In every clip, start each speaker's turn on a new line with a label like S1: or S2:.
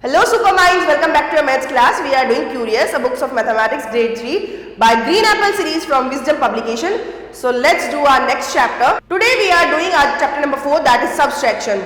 S1: Hello Super Minds, welcome back to your maths class. We are doing Curious, a books of mathematics grade 3 by Green Apple series from Wisdom publication. So let's do our next chapter. Today we are doing our chapter number 4, that is subtraction.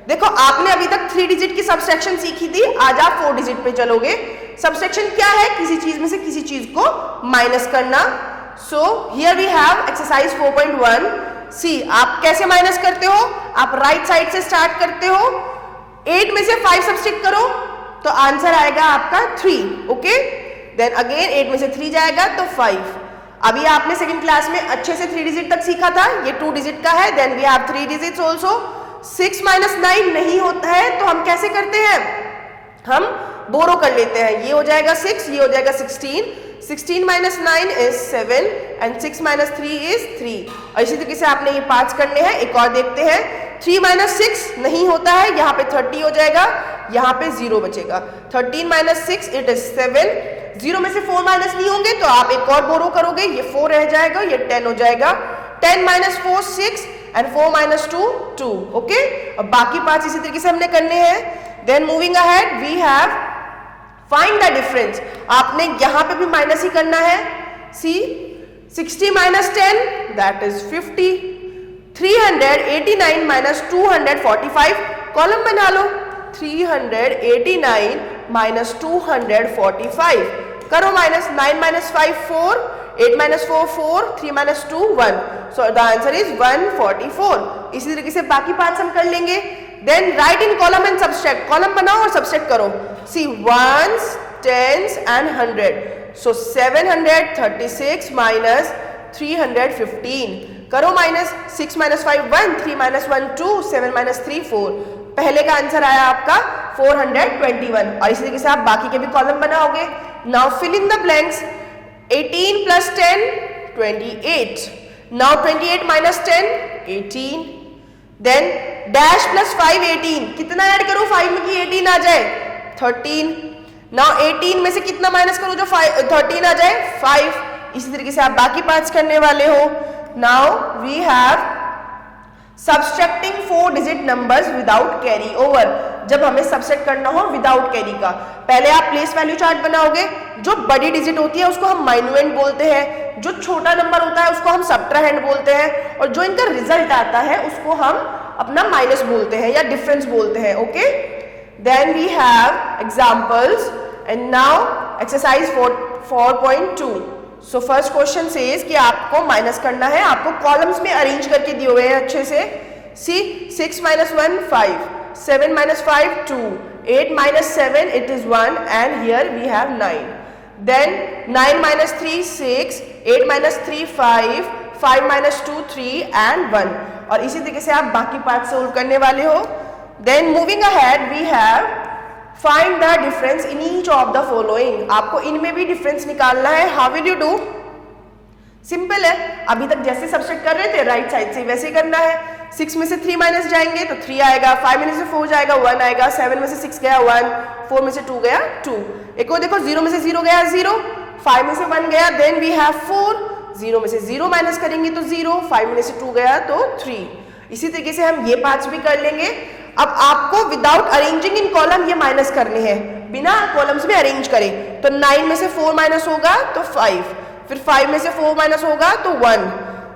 S1: देखो आपने अभी तक 3 digit की subtraction सीखी थी, आज आप 4 digit पे चलोगे. सबट्रैक्शन क्या है? किसी चीज में से किसी चीज को माइनस करना. So here we have exercise 4.1. See आप कैसे माइनस करते हो? आप राइट साइड से स्टार्ट करते हो. 8 में से 5 सब्ट्रैक्ट करो तो आंसर आएगा आपका 3. ओके, देन अगेन 8 में से 3 जाएगा तो 5. अभी आपने सेकंड क्लास में अच्छे से 3 डिजिट तक सीखा था, ये 2 डिजिट का है. Then we have 3 digits also. 6 minus 9 नहीं होता है तो हम कैसे करते हैं? हम बोरो कर लेते हैं. ये हो जाएगा 6, ये हो जाएगा 16. 16 minus 9 is 7 and 6 minus 3 is 3. और इसी तरीके से आपने ये 5 करने हैं. एक और देखते हैं. 3 माइनस 6 नहीं होता है, यहाँ पे 30 हो जाएगा, यहाँ पे 0 बचेगा. 13 माइनस 6 इट इज 7. 0 में से 4 माइनस नहीं होंगे तो आप एक और बोरो करोगे, ये 4 रह जाएगा, ये 10 हो जाएगा. 10 माइनस 4 6 एंड 4 माइनस 2 2. ओके, अब बाकी 5 इसी तरीके से हमने करने हैं. Then moving ahead we have find the difference. आपने यहां पे भी माइनस ही करना है. See 60 minus 10 that is 50. 389 minus 245 column बना लो. 389 माइनस 245 करो minus. 9 minus 5 4, 8 minus 4 4, 3 minus 2 1. So the answer is 144. इसी तरीके से बाकी 5 हम कर लेंगे. Then write in column and subtract. Column बनाओ और सब्ट्रैक्ट करो. सी ones, tens and 100. So 736 minus 315 करो माइनस. 6 minus 5 1, 3 minus 1 2, 7 minus 3 4. पहले का आंसर आया आपका 421. और इसी तरीके से आप बाकी के भी कॉलम बनाओगे. Now fill in the blanks. 18 plus 10 28. Now 28 minus 10 18. Then dash plus 5 18. कितना ऐड करो 5 में कि 18 आ जाए? 13. नाउ 18 में से कितना माइनस करो जो 13 आ जाए? 5. इसी तरीके से आप बाकी 5 करने वाले हो. Now we have subtracting 4 digit numbers without carry over. जब हमें सबट्रैक्ट करना हो विदाउट कैरी का, पहले आप प्लेस वैल्यू चार्ट बनाओगे. जो बड़ी डिजिट होती है उसको हम माइन्यूएंड बोलते हैं, जो छोटा नंबर होता है उसको हम सबट्राहेंड बोलते हैं, और जो इनका रिजल्ट आता है उसको हम अपना माइनस बोलते हैं या डिफरेंस बोलते हैं. Okay, then we have examples and now exercise 4.2. So first question says कि आपको माइनस करना है. आपको कॉलम्स में अरेंज करके दिए हुए हैं अच्छे से. See 6 minus 1 5, 7 minus 5 2, 8 minus 7 it is 1 and here we have 9. Then 9 minus 3 6, 8 minus 3 5, 5 minus 2 3 and 1. और इसी तरीके से आप बाकी पार्ट सोल्व करने वाले हो. Then moving ahead we have find the difference in each of the following. आपको इनमें भी डिफरेंस निकालना है. How will you do? Simple है. अभी तक जैसे सबट्रैक्ट कर रहे थे राइट साइड से वैसे करना है. 6 में से 3 माइनस जाएंगे तो 3 आएगा. 5 में से 4 जाएगा 1 आएगा. 7 में से 6 गया 1, 4 में से 2 गया 2. एक और देखो 0 में से 0 गया 0, 5 में से 1 गया. Then we have 4. 0 में से 0 माइनस करेंगे तो 0, 5 में से 2 गया तो 3. इसी तरीके से हम ये 5 भी कर लेंगे. अब आपको विदाउट अरेंजिंग इन कॉलम ये माइनस करने हैं, बिना कॉलम्स में अरेंज करें. तो 9 में से 4 माइनस होगा तो 5, फिर 5 में से 4 माइनस होगा तो 1.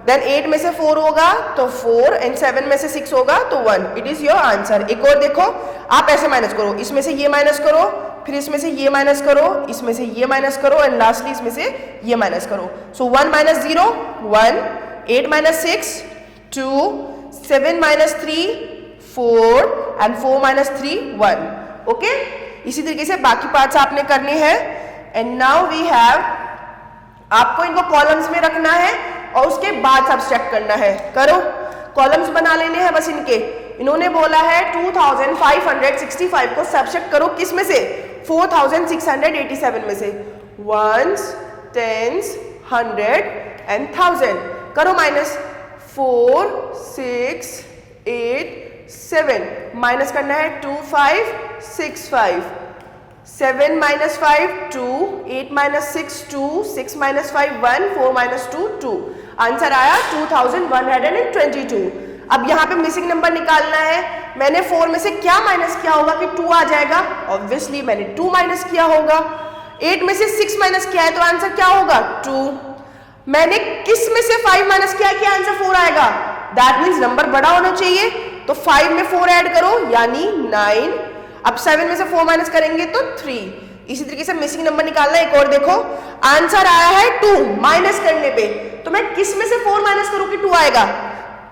S1: देन 8 में से 4 होगा तो 4 एंड 7 में से 6 होगा तो 1. It is your answer. एक और देखो, आप ऐसे माइनस करो. इसमें से ये माइनस करो, फिर इसमें से ये माइनस करो, इसमें से ये माइनस करो एंड लास्टली इसमें से ये माइनस करो. सो 1 minus 0 1, 8 minus 6 2, 7 minus 3 4 and 4 minus 3 1. Okay, इसी तरीके से बाकी पार्ट्स आपने करने हैं. एंड नाउ वी हैव, आपको इनको कॉलम्स में रखना है और उसके बाद सब्ट्रैक्ट करना है. करो, कॉलम्स बना लेने हैं बस इनके. इन्होंने बोला है 2565 को सब्ट्रैक्ट करो किस में से? 4687 में से. वंस, टेंस, 100 एंड 1000 करो माइनस. 4 6 8 7 माइनस करना है 2 5 6 5. 7 minus 5 2, 8 minus 6 2, 6 minus 5 1, 4 minus 2 2. Answer आया 2122. अब यहाँ पे मिसिंग नंबर निकालना है। मैंने 4 में से क्या माइनस किया होगा कि 2 आ जाएगा? ऑब्वियसली मैंने 2 माइनस किया होगा। 8 में से 6 माइनस किया है तो आंसर क्या होगा? 2। मैंने किस में से 5 माइनस किया है कि आंसर 4 आएगा? दैट मीन्स नंबर बड़ा होना चाहिए, तो 5 में 4 ऐड करो यानी 9। अब 7 में से 4 माइनस करेंगे तो 3। इसी तरीके से मिसिंग नंबर निकालना है। एक और देखो, आंसर आया है 2 माइनस करने पे, तो मैं किस में से 4 माइनस करूं कि 2 आएगा?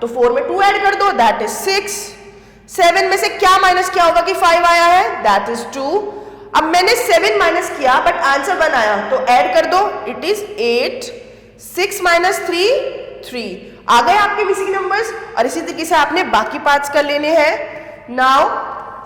S1: तो 4 में 2 ऐड कर दो, दैट इज 6। 7 में से क्या माइनस किया होगा कि 5 आया है? That is 2। अब मैंने 7 माइनस किया बट आंसर 1 आया, तो ऐड कर दो, इट इज 8। 6 माइनस 3 3। आ गए आपके मिसिंग नंबर्स। और इसी तरीके से आपने बाकी पार्ट्स कर लेने हैं। Now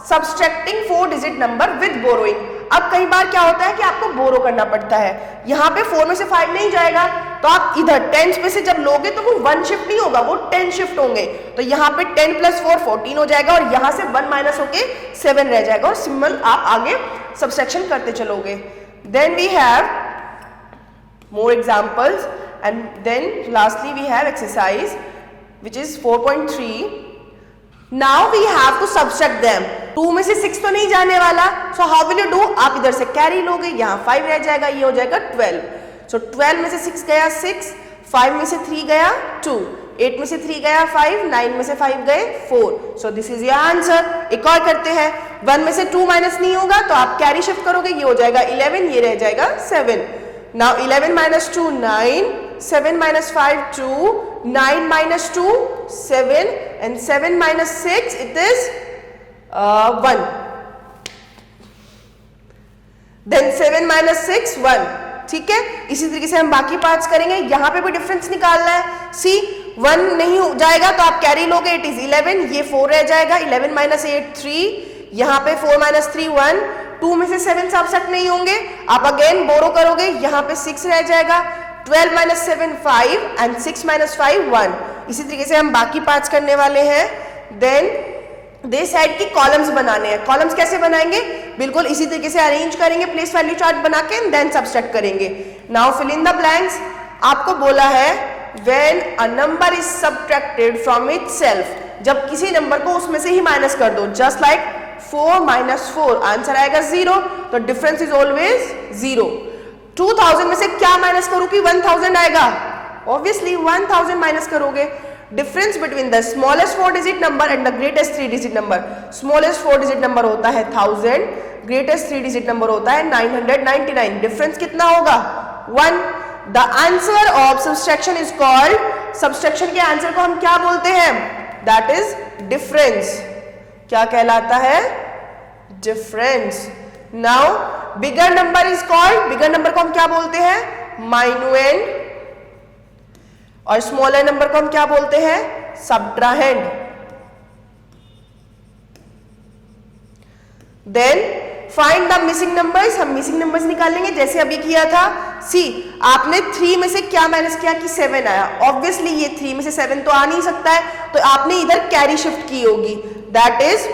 S1: subtracting 4 digit number with borrowing. अब कई बार क्या होता है कि आपको बोरो करना पड़ता है। यहाँ पे 4 में से 5 नहीं जाएगा, तो आप इधर 10 में से जब लोगे तो वो 1 शिफ्ट नहीं होगा, वो 10 शिफ्ट होंगे। तो यहाँ पे 10 + 4 14 हो जाएगा और यहाँ से 1 माइनस होके 7 रह जाएगा और सिंपल आप आगे सब्सट्रैक्शन करते चलोगे। Then we have more examples and then lastly we have exercise which is 4.3। Now we have to subtract them. 2 में से 6 तो नहीं जाने वाला, so how will you do? आप इधर से कैरी लोगे, यहाँ 5 रह जाएगा, ये हो जाएगा 12। सो 12 में से 6 गया 6, 5 में से 3 गया 2, 8 में से 3 गया 5, 9 में से 5 गए 4। So this is your answer. एक और करते हैं। 1 में से 2 माइनस नहीं होगा तो आप कैरी शिफ्ट करोगे, ये हो जाएगा 11, ये रह जाएगा 7। Now 11 minus 2 9, 7 minus 5 2, 9 minus 2 7 and 7 minus 6 it is 1. Then 7 minus 6 1. ठीक है, इसी तरीके से हम बाकी पार्ट्स करेंगे। यहाँ पे भी डिफरेंस निकालना है। सी 1 नहीं हो जाएगा तो आप कैरी लोगे, इट इज 11, ये 4 रह जाएगा। 11 माइनस 8 3, यहाँ पे 4 माइनस 3 1। 2 में से 7 सब्ट्रैक्ट नहीं होंगे, आप अगेन बोरो करोगे, यहाँ पे 6 रह जाएगा। 12 माइनस 7 5 एंड 6 माइनस 5 1। इसी तरीके से हम बाकी पार्ट्स करने वाले हैं। देन दे साइड की कॉलम्स बनाने हैं। कॉलम्स कैसे बनाएंगे? बिल्कुल इसी तरीके से अरेंज करेंगे, प्लेस वैल्यू चार्ट बना के देन सब्ट्रैक्ट करेंगे। Now fill in the blanks. आपको बोला है when a number is subtracted from itself, जब किसी नंबर को उसमें से ही माइनस कर दो, जस्ट लाइक 4 माइनस 4, आंसर आएगा 0, तो डिफरेंस इज ऑलवेज 0। 2000 में से क्या माइनस करूं कि 1000 आएगा? ऑब्वियसली 1000 माइनस करोगे। Difference between the smallest 4 digit number and the greatest 3 digit number. Smallest 4 digit number होता है 1000, ग्रेटेस्ट 3 डिजिट नंबर होता है 999। डिफरेंस कितना होगा? 1। The answer of subtraction is called, subtraction के आंसर को हम क्या बोलते हैं? That is difference. क्या कहलाता है? Difference. Now bigger number is called, bigger number को हम क्या बोलते हैं? माइन्यूएंड। और स्मॉलर नंबर को हम क्या बोलते हैं? Subtrahend. Then find the missing numbers. हम मिसिंग नंबर्स निकालेंगे जैसे अभी किया था। सी आपने 3 में से क्या माइनस किया कि 7 आया। ऑब्वियसली ये 3 में से 7 तो आ नहीं सकता है, तो आपने इधर कैरी शिफ्ट की होगी। दैट इज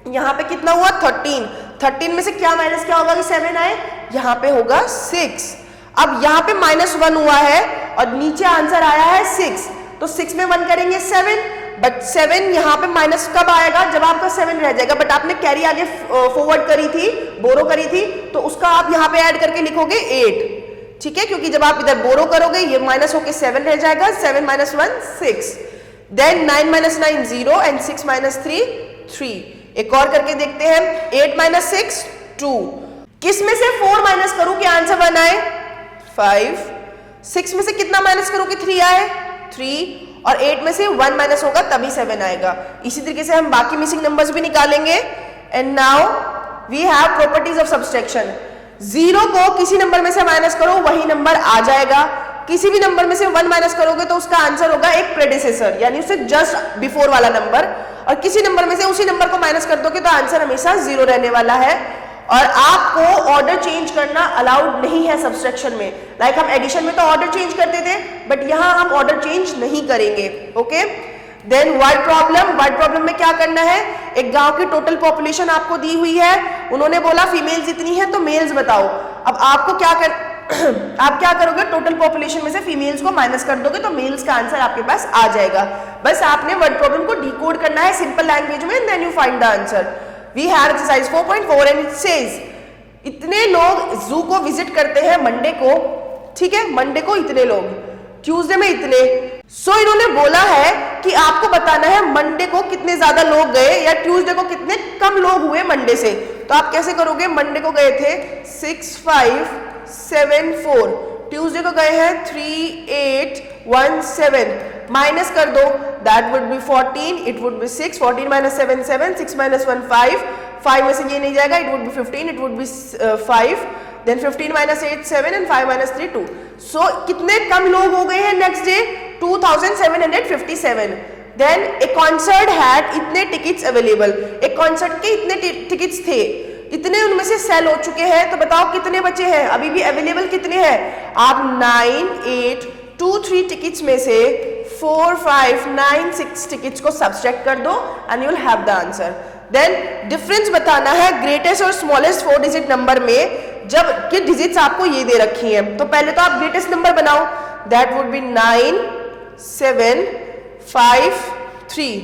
S1: यहां पे कितना हुआ? 13। 13 में से क्या माइनस किया होगा कि 7 आए? यहां पे होगा 6। अब यहां पे -1 हुआ है और नीचे आंसर आया है 6, तो 6 में 1 करेंगे 7, बट 7 यहां पे माइनस कब आएगा? जब आपका 7 रह जाएगा, बट आपने कैरी आगे फॉरवर्ड करी थी, बोरो करी थी, तो उसका आप यहां पे ऐड करके लिखोगे 8। ठीक है, क्योंकि जब आप इधर बोरो करोगे ये माइनस होके 7 रह जाएगा। 7 minus 1 6। Then 9 minus 9 0 and 6 minus 3 3। एक और करके देखते हैं। 8 माइनस 6 2। किस में से 4 माइनस करूं कि आंसर 1 आए? 5। 6 में से कितना माइनस करूं कि 3 आए? 3। और 8 में से 1 माइनस होगा तभी 7 आएगा। इसी तरीके से हम बाकी मिसिंग नंबर्स भी निकालेंगे। And now we have properties of subtraction. 0 को किसी नंबर में से माइनस करो वही नंबर आ जाएगा। किसी भी नंबर में से 1 माइनस करोगे तो उसका आंसर होगा एक प्रेडिसेसर, यानी उससे जस्ट बिफोर वाला नंबर। और किसी नंबर में से उसी नंबर को माइनस कर दोगे तो आंसर हमेशा 0 रहने वाला है। और आपको ऑर्डर चेंज करना अलाउड नहीं है सब्सट्रैक्शन में। लाइक हम एडिशन में तो ऑर्डर चेंज करते थे, बट यहां हम ऑर्डर चेंज नहीं करेंगे। Okay. Then word problem. Word problem में क्या करना है? एक गांव की टोटल पॉपुलेशन आपको दी हुई है, उन्होंने बोला फीमेल्स इतनी है तो मेल्स बताओ। अब आपको क्या आप क्या करोगे, टोटल पॉपुलेशन में से फीमेल्स को माइनस कर दोगे तो मेल्स का आंसर आपके पास आ जाएगा। बस आपने वर्ड प्रॉब्लम को डिकोड करना है सिंपल लैंग्वेज में, then you find the answer. We have exercise 4.4 and it says इतने लोग जू को विजिट करते हैं मंडे को, ठीक है, मंडे को इतने लोग, ट्यूसडे में इतने। सो इन्होंने बोला है कि आपको बताना है मंडे को कितने ज्यादा लोग गए या ट्यूसडे को कितने कम लोग हुए मंडे से। तो आप कैसे करोगे, मंडे को गए थे 6574, ट्यूसडे को गए हैं 3817, माइनस कर दो, that would be 14, it would be 6, 14 minus 7 7, 6 minus 1 5, 5 में से ये नहीं जाएगा, it would be 15, it would be 5, then 15 minus 8 7 and 5 minus 3 2। So कितने कम लोग हो गए हैं next day, 2757। Then a concert had इतने टिकट्स अवेलेबल, एक कॉन्सर्ट के इतने टिकट्स थे, इतने उनमें से सेल हो चुके हैं, तो बताओ कितने बचे हैं, अभी भी अवेलेबल कितने हैं। आप 9 8 2 3 टिकट्स में से 4 5 9 6 टिकट्स को सब्सट्रैक्ट कर दो and you will have the answer. Then difference बताना है ग्रेटेस्ट और स्मॉलेस्ट 4 डिजिट नंबर में, जब कि डिजिट्स आपको ये दे रखी हैं। तो पहले तो आप ग्रेटेस्ट नंबर बनाओ, दैट वुड बी 9 7 5 3,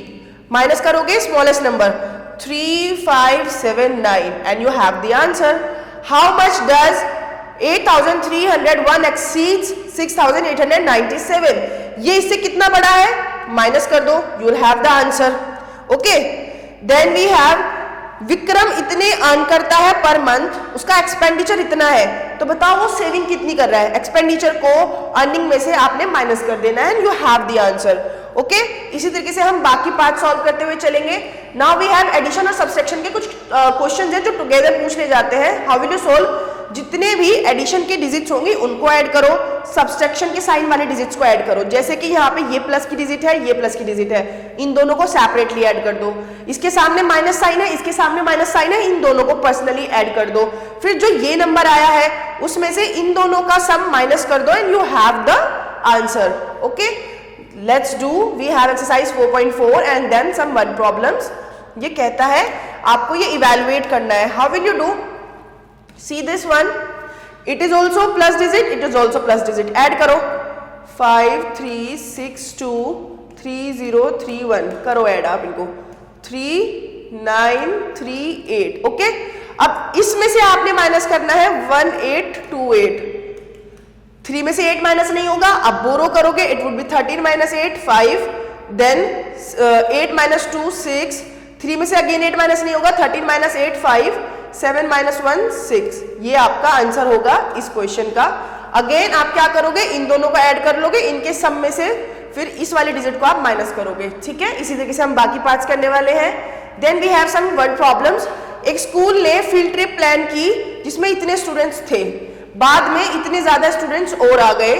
S1: माइनस करोगे smallest number 3579 and you have the answer. How much does 8301 exceeds 6897? ये इससे कितना बड़ा है, माइनस कर दो, you will have the answer. Okay, then we have Vikram इतने अर्न करता है पर मंथ, उसका एक्सपेंडिचर इतना है, तो बताओ वो सेविंग कितनी कर रहा है। एक्सपेंडिचर को अर्निंग में से आपने माइनस कर देना है and you have the answer. Okay, इसी तरीके से हम बाकी पार्ट सॉल्व करते हुए चलेंगे। नाउ वी हैव एडिशन और सब्सट्रैक्शन के कुछ क्वेश्चंस हैं जो टुगेदर पूछने जाते हैं। हाउ विल यू सोल्व, जितने भी एडिशन के डिजिट्स होंगी उनको ऐड करो, सब्सट्रैक्शन के साइन वाले डिजिट्स को ऐड करो। जैसे कि यहाँ पे ये प्लस की डिजिट है, ये प्लस की डिजिट है, इन दोनों को सेपरेटली ऐड कर दो। इसके सामने माइनस साइन है, इसके सामने माइनस साइन है, इन दोनों को पर्सनली ऐड कर दो। फिर जो ये नंबर आया है उसमें से इन दोनों का सम माइनस कर दो and you have the answer. Okay, let's do, we have exercise 4.4 and then some word problems. ये कहता है आपको ये इवेलुएट करना है। How will you do, see this one, it is also plus digit, it is also plus digit, add करो 5 3 6 2 3 0 3 1, करो add आप इनको 3 9 3 8। ओके, अब इसमें से आपने माइनस करना है 1 8 2 8, 3 में से 8 माइनस नहीं होगा, अब बोरो करोगे, it would be 13 minus 8 5, then 8 minus 2 6, 3 में से अगेन 8 माइनस नहीं होगा, 13 माइनस 8 5, 7 माइनस 1 6। ये आपका आंसर होगा इस क्वेश्चन का। अगेन आप क्या करोगे, इन दोनों को ऐड कर लोगे, इनके सम में से फिर इस वाले डिजिट को आप माइनस करोगे। ठीक है, इसी तरीके से हम बाकी पार्ट्स करने वाले हैं। Then we have some word problems. एक स्कूल ने फील्ड ट्रिप प्लान की जिसमें इतने स्टूडेंट्स थे, बाद में इतने ज्यादा स्टूडेंट्स और आ गए,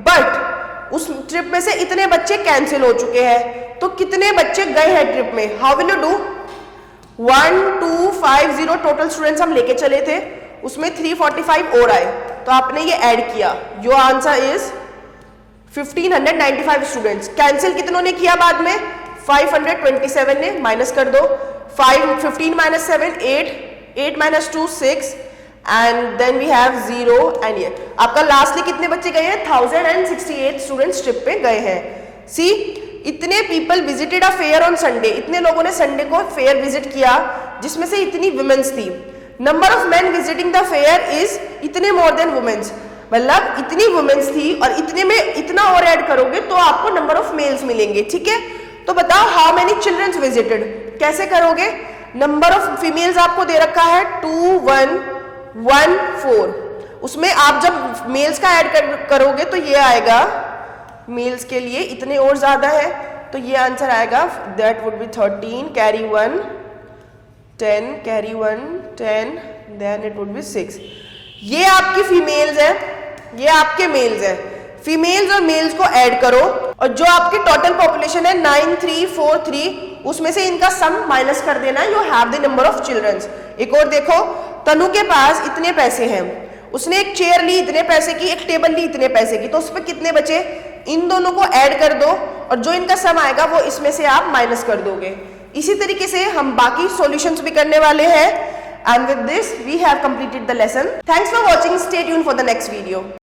S1: बट उस ट्रिप में से इतने बच्चे कैंसिल हो चुके हैं, तो कितने बच्चे गए हैं ट्रिप में। How will you do, 1 2 5 0 total students हम लेके चले थे, उसमें 345 और आए, तो आपने ये ऐड किया, your answer is 1595 students. Cancel कितनों ने किया बाद में, 527 ने, माइनस कर दो, 15 minus 7 8, 8 minus 2 6 and then we have 0 and ये आपका लास्टली कितने बच्चे गए हैं, 1068 स्टूडेंट्स ट्रिप पे गए हैं। सी, इतने people visited a fair on Sunday, इतने लोगों ने संडे को फेयर विजिट किया जिसमें से इतनी वुमेन्स थी। Number of main visiting the fair is इतने मोर देन वुमेन्स, मतलब इतनी वुमेन्स थी और इतने में इतना और ऐड करोगे तो आपको नंबर ऑफ मेल्स मिलेंगे। ठीक है, तो बताओ हाउ मेनी चिल्ड्रंस विजिटेड, कैसे करोगे। नंबर ऑफ फीमेल्स आपको दे रखा है 2 1 1 4, उसमें आप जब मेल्स का ऐड करोगे तो ये आएगा, मेल्स के लिए इतने और ज्यादा है, तो ये आंसर आएगा, that would be 13 carry 1 10 carry 1 10, then it would be 6। ये आपकी फीमेल्स है, ये आपके मेल्स है, फीमेल्स और मेल्स को ऐड करो और जो आपकी टोटल पॉपुलेशन है 9343, उसमें से इनका सम माइनस कर देना, you have the number of childrens. एक और देखो, तनु के पास इतने पैसे हैं, उसने एक चेयर ली इतने पैसे की, एक टेबल ली इतने पैसे की, तो उस पर कितने बचे, इन दोनों को ऐड कर दो और जो इनका सम आएगा वो इसमें से आप माइनस कर दोगे। इसी तरीके से हम बाकी सॉल्यूशंस भी करने वाले हैं And with this, we have completed the lesson. Thanks for watching. Stay tuned for the next video.